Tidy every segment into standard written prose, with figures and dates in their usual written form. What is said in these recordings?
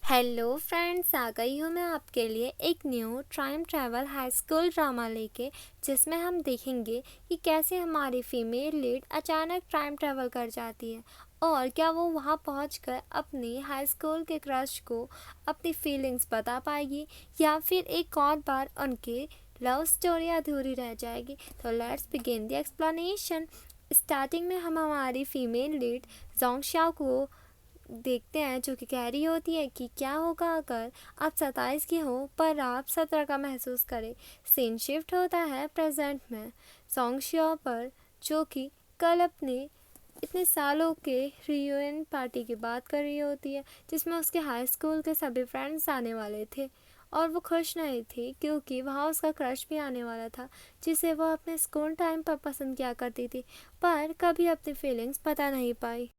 Hello friends, आ गई हूँ मैं आपके लिए एक new time travel high school drama लेके, जिसमें हम देखेंगे कि कैसे हमारी फीमेल लीड अचानक टाइम ट्रैवल कर जाती है और क्या वो वहाँ पहुँचकर अपनी हाई स्कूल के क्रश को अपनी फीलिंग्स बता पाएगी या फिर एक और बार उनकी लव स्टोरी अधूरी रह जाएगी। तो let's begin the explanation. Starting में हम हमारी फीमेल लीड जोंगशाओ को देखते हैं, जो कि कह रही होती है कि क्या होगा अगर आप 27 की हो पर आप 17 का महसूस करें। सीन शिफ्ट होता है प्रेजेंट में सोंगशियो पर, जो कि कल अपने इतने सालों के रियूनियन पार्टी की बात कर रही होती है, जिसमें उसके हाई स्कूल के सभी फ्रेंड्स आने वाले थे और वो खुश नहीं थी क्योंकि वहाँ उसका क्रश भी आने वाला था, जिसे वो अपने स्कूल टाइम पर पसंद किया करती थी पर कभी अपनी फीलिंग्स पता नहीं पाई।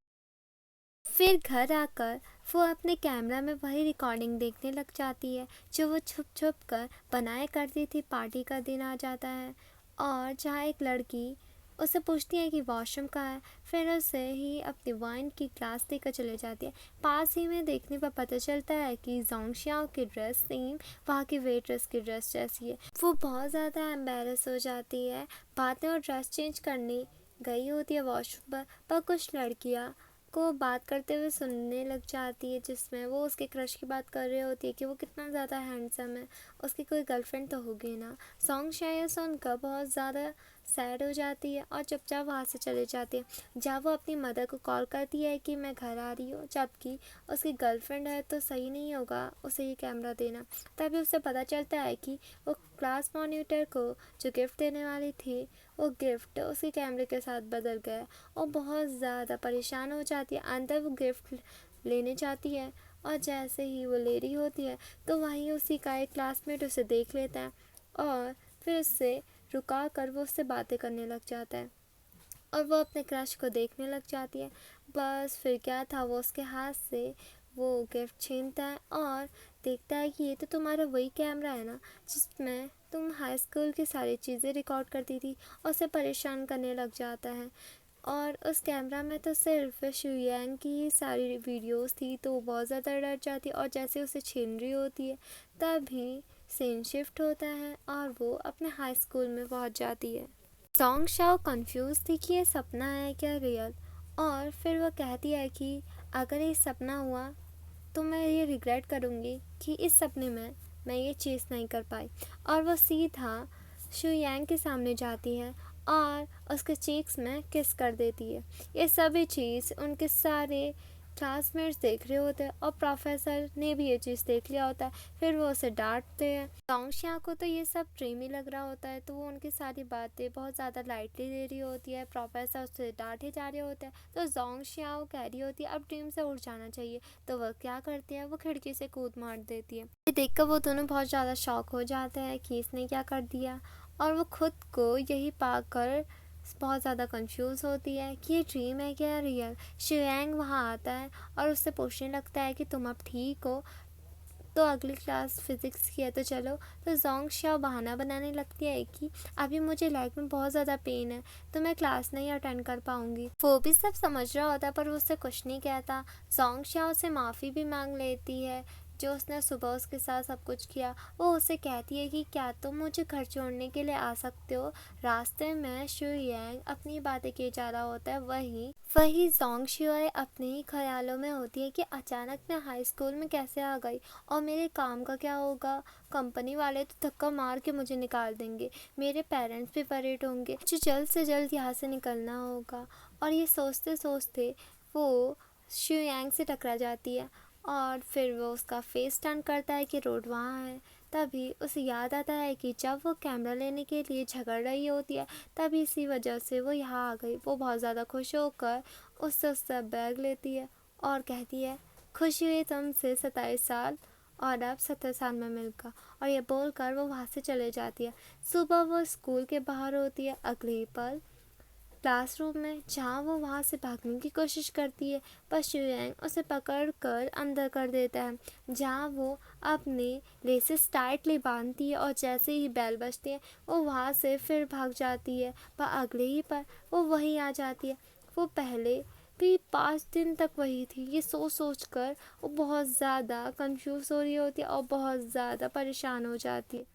फिर घर आकर वो अपने कैमरा में वही रिकॉर्डिंग देखने लग जाती है जो वो छुप छुप कर बनाया करती थी। पार्टी का दिन आ जाता है और जहाँ एक लड़की उससे पूछती है कि वॉशरूम कहाँ है, फिर उसे ही अपनी वाइन की ग्लास देकर चले जाती है। पास ही में देखने पर पता चलता है कि जोंगशियाओ की ड्रेस सेम वहाँ की वेट्रेस की ड्रेस जैसी है। वो बहुत ज़्यादा एम्बेरस हो जाती है। बाद में वो ड्रेस चेंज करने गई होती है वॉशरूम पर कुछ लड़कियाँ को बात करते हुए सुनने लग जाती है, जिसमें वो उसके क्रश की बात कर रही होती है कि वो कितना ज़्यादा हैंडसम है, उसकी कोई गर्लफ्रेंड तो होगी ना। सॉन्ग शायद सुनकर बहुत ज़्यादा सैड हो जाती है और चुपचाप वहाँ से चले जाती है। जब वो अपनी मदर को कॉल करती है कि मैं घर आ रही हूँ, जबकि उसकी गर्लफ्रेंड है तो सही नहीं होगा उसे ये कैमरा देना। तभी उसे पता चलता है कि वो क्लास मॉनिटर को जो गिफ्ट देने वाली थी, वो गिफ्ट उसके कैमरे के साथ बदल गया और बहुत ज़्यादा परेशान हो जाती है। अंदर वो गिफ्ट लेने जाती है और जैसे ही वो ले रही होती है तो वहीं उसी का एक क्लासमेट उसे देख लेता है और फिर उससे रुका कर वो उससे बातें करने लग जाता है और वो अपने क्रश को देखने लग जाती है। बस फिर क्या था, वो उसके हाथ से वो गिफ्ट छीनता है और देखता है कि ये तो तुम्हारा वही कैमरा है ना जिसमें तुम हाई स्कूल की सारी चीज़ें रिकॉर्ड करती थी, और उसे परेशान करने लग जाता है। और उस कैमरा में तो सिर्फ शुयांग की ही सारी वीडियोस थी, तो वो बहुत ज़्यादा डर जाती है और जैसे उसे छीन रही होती है तभी सीन शिफ्ट होता है और वो अपने हाई स्कूल में पहुंच जाती है। सॉन्ग शाओ कंफ्यूज थी कि ये सपना है क्या रियल, और फिर वो कहती है कि अगर ये सपना हुआ तो मैं ये रिग्रेट करूँगी कि इस सपने में मैं ये चीज़ नहीं कर पाई। और वो सीधा शु यांग के सामने जाती है और उसके चीक्स में किस कर देती है। ये सभी चीज़ उनके सारे क्लासमेट्स देख रहे होते हैं और प्रोफेसर ने भी ये चीज़ देख लिया होता है। फिर वो उसे डांटते हैं। जोंगशिया को तो ये सब ड्रीमी लग रहा होता है, तो वो उनकी सारी बातें बहुत ज़्यादा लाइटली ले रही होती है। प्रोफेसर उससे डांटे जा रहे होते हैं तो जोंगशिया कह रही होती है अब ड्रीम से उठ जाना चाहिए। तो वह क्या करती है, वो खिड़की से कूद मार देती है। ये देखकर वो दोनों बहुत ज़्यादा शॉक हो जाते हैं कि इसने क्या कर दिया, और वो खुद को यही पाकर बहुत ज़्यादा कंफ्यूज होती है कि ये ड्रीम है क्या रियल। शियांग वहाँ आता है और उससे पूछने लगता है कि तुम अब ठीक हो, तो अगली क्लास फिज़िक्स की है तो चलो। तो जोंग शाओ बहाना बनाने लगती है कि अभी मुझे लेग में बहुत ज़्यादा पेन है तो मैं क्लास नहीं अटेंड कर पाऊँगी। वो भी सब समझ रहा होता है पर वो उससे कुछ नहीं कहता। जोंग शाओ से माफ़ी भी मांग लेती है जो उसने सुबह उसके साथ सब कुछ किया। वो उसे कहती है कि क्या तुम मुझे घर छोड़ने के लिए आ सकते हो। रास्ते में शु यांग अपनी बातें किए जा रहा होता है, वही वही जोंग शुए अपने ही ख्यालों में होती है कि अचानक मैं हाई स्कूल में कैसे आ गई और मेरे काम का क्या होगा। कंपनी वाले तो धक्का मार के मुझे निकाल देंगे, मेरे पेरेंट्स भी वरीड होंगे, मुझे जल्द से जल्द यहाँ से निकलना होगा। और ये सोचते सोचते वो शु यांग से टकरा जाती है और फिर वो उसका फेस टर्न करता है कि रोड वहाँ है। तभी उसे याद आता है कि जब वो कैमरा लेने के लिए झगड़ रही होती है तभी इसी वजह से वो यहाँ आ गई। वो बहुत ज़्यादा खुश होकर उससे उसका बैग लेती है और कहती है खुशी हुई तुमसे 27 साल और अब 70 साल में मिलकर, और ये बोलकर वो वहाँ से चले जाती है। सुबह वो स्कूल के बाहर होती है, अगले ही पल क्लासरूम में, जहाँ वो वहाँ से भागने की कोशिश करती है पर शुयांग उसे पकड़ कर अंदर कर देता है, जहाँ वो अपने लेसेस टाइटली बांधती है और जैसे ही बेल बजती है वो वहाँ से फिर भाग जाती है। पर अगले ही पर वो वहीं आ जाती है। वो पहले भी 5 दिन तक वही थी। ये सोच कर वो बहुत ज़्यादा कंफ्यूज हो रही होती है और बहुत ज़्यादा परेशान हो जाती है।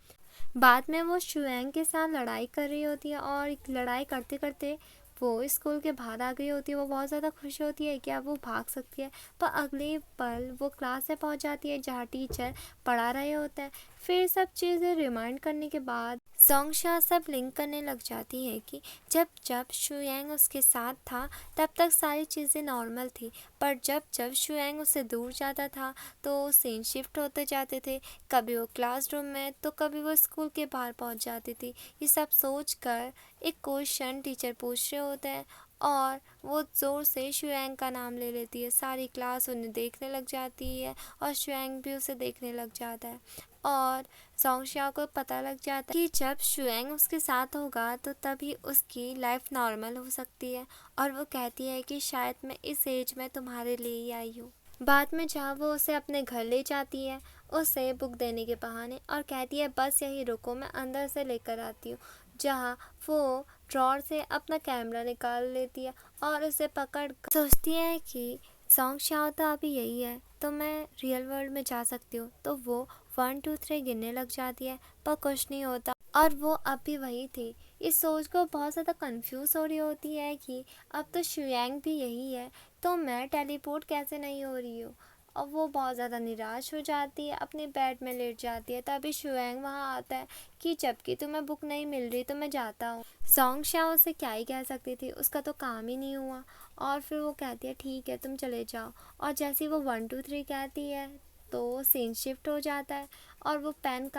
बाद में वो शुएंग के साथ लड़ाई कर रही होती है और लड़ाई करते करते वो स्कूल के बाहर आ गई होती है। वो बहुत ज़्यादा खुश होती है कि अब वो भाग सकती है, पर अगले पल वो क्लास में पहुंच जाती है जहाँ टीचर पढ़ा रहे होते हैं। फिर सब चीज़ें रिमाइंड करने के बाद जोंगशा सब लिंक करने लग जाती है कि जब जब शुएंग उसके साथ था तब तक सारी चीज़ें नॉर्मल थी, पर जब जब शुएंग उससे दूर जाता था तो सीन शिफ्ट होते जाते थे। कभी वो क्लासरूम में तो कभी वो स्कूल के बाहर पहुंच जाती थी। ये सब सोचकर एक क्वेश्चन टीचर पूछ रहे होते हैं और वो ज़ोर से शुएंग का नाम ले लेती है। सारी क्लास उन्हें देखने लग जाती है और शुएंग भी उसे देखने लग जाता है और जोंगशा को पता लग जाता है कि जब शुएंग उसके साथ होगा तो तभी उसकी लाइफ नॉर्मल हो सकती है। और वो कहती है कि शायद मैं इस एज में तुम्हारे लिए ही आई हूँ। बाद में जहाँ वो उसे अपने घर ले जाती है उसे बुक देने के बहाने और कहती है बस यही रुको, मैं अंदर से लेकर आती हूँ। जहाँ वो ड्रॉर से अपना कैमरा निकाल लेती है और उसे पकड़ कर सोचती है कि जोंगशा तो अभी यही है तो मैं रियल वर्ल्ड में जा सकती हूँ। तो वो 1 2 3 गिनने लग जाती है पर कुछ नहीं होता और वो अब भी वही थी। इस सोच को बहुत ज़्यादा कंफ्यूज हो रही होती है कि अब तो शुएंग भी यही है तो मैं टेलीपोर्ट कैसे नहीं हो रही हूँ। और वो बहुत ज़्यादा निराश हो जाती है, अपने बेड में लेट जाती है। तभी शुएंग वहाँ आता है कि जबकि तुम्हें बुक नहीं मिल रही तो मैं जाता हूँ। जोंगशा उसे क्या ही कह सकती थी, उसका तो काम ही नहीं हुआ। और फिर वो कहती है ठीक है तुम चले जाओ। और जैसे वो 1 2 3 कहती है तो सीन शिफ्ट हो जाता है और वो पेन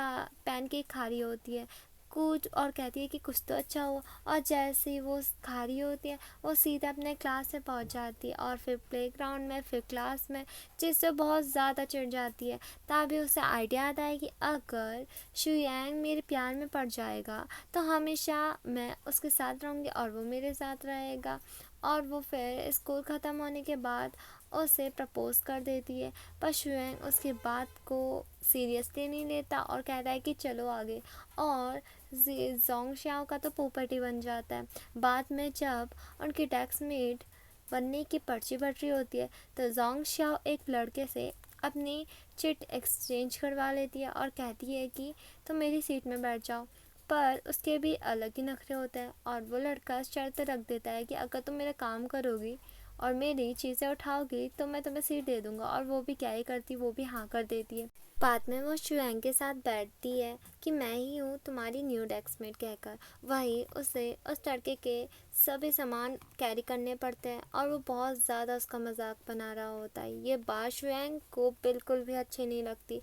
केक खा रही होती है कुछ और कहती है कि कुछ तो अच्छा हुआ। और जैसे ही वो खा रही होती है वो सीधा अपने क्लास में पहुंच जाती है और फिर प्लेग्राउंड में फिर क्लास में, जिससे बहुत ज़्यादा चिढ़ जाती है। तभी उसे आइडिया आता है कि अगर शुयांग मेरे प्यार में पड़ जाएगा तो हमेशा मैं उसके साथ रहूँगी और वो मेरे साथ रहेगा। और वो फिर स्कूल ख़त्म होने के बाद उसे प्रपोज कर देती है, पर शुएंग उसकी बात को सीरियसली नहीं लेता और कहता है कि चलो आगे। और जोंगशा का तो पोपट बन जाता है। बाद में जब उनकी डेस्कमेट बनने की पर्ची बट रही होती है तो जोंगशा एक लड़के से अपनी चिट एक्सचेंज करवा लेती है और कहती है कि तुम मेरी सीट में बैठ जाओ। पर उसके भी अलग ही नखरे होते हैं और वो लड़का शर्त रख देता है कि अगर तुम मेरा काम करोगी और मेरी चीज़ें उठाओगी तो मैं तुम्हें सीट दे दूंगा। और वो भी क्या ही करती, वो भी हाँ कर देती है। बाद में वो शुएंग के साथ बैठती है कि मैं ही हूँ तुम्हारी न्यू डेस्कमेट कहकर। वही उसे उस लड़के के सभी सामान कैरी करने पड़ते हैं और वो बहुत ज़्यादा उसका मजाक बना रहा होता है। ये बात शुएंग को बिल्कुल भी अच्छी नहीं लगती।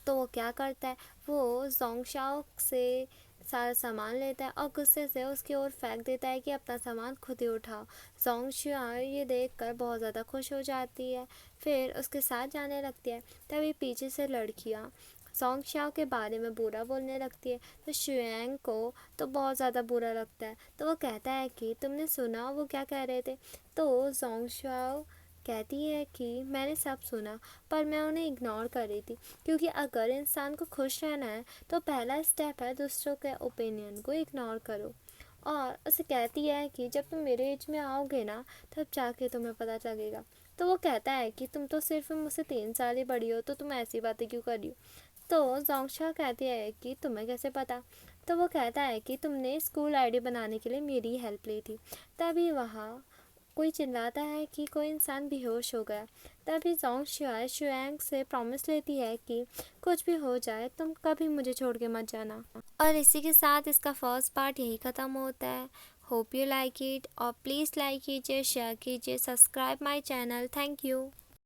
तो वो क्या करता है, वो जोंगशाओ से सारा सामान लेता है और गुस्से से उसकी ओर फेंक देता है कि अपना सामान खुद ही उठाओ। जोंगशाओ ये देखकर बहुत ज़्यादा खुश हो जाती है, फिर उसके साथ जाने लगती है। तभी पीछे से लड़कियाँ जोंगशाओ के बारे में बुरा बोलने लगती है तो शुएंग को तो बहुत ज़्यादा बुरा लगता है। तो वो कहता है कि तुमने सुना वो क्या कह रहे थे। तो जोंगशाओ कहती है कि मैंने सब सुना पर मैं उन्हें इग्नोर कर रही थी, क्योंकि अगर इंसान को खुश रहना है तो पहला स्टेप है दूसरों के ओपिनियन को इग्नोर करो। और उसे कहती है कि जब तुम मेरे एज में आओगे ना तब जाके तुम्हें पता लगेगा। तो वो कहता है कि तुम तो सिर्फ मुझसे 3 साल ही बड़ी हो तो तुम ऐसी बातें क्यों कर रही हो। तो जोंगशा कहती है कि तुम्हें कैसे पता। तो वो कहता है कि तुमने स्कूल आईडी बनाने के लिए मेरी हेल्प ली थी। तभी वहाँ कोई चिल्लाता है कि कोई इंसान बेहोश हो गया। तभी जोंगशा शुएंग से प्रॉमिस लेती है कि कुछ भी हो जाए तुम कभी मुझे छोड़ के मत जाना। और इसी के साथ इसका फर्स्ट पार्ट यही ख़त्म होता है। होप यू लाइक इट और प्लीज़ लाइक कीजिए, शेयर कीजिए, subscribe my channel. Thank you.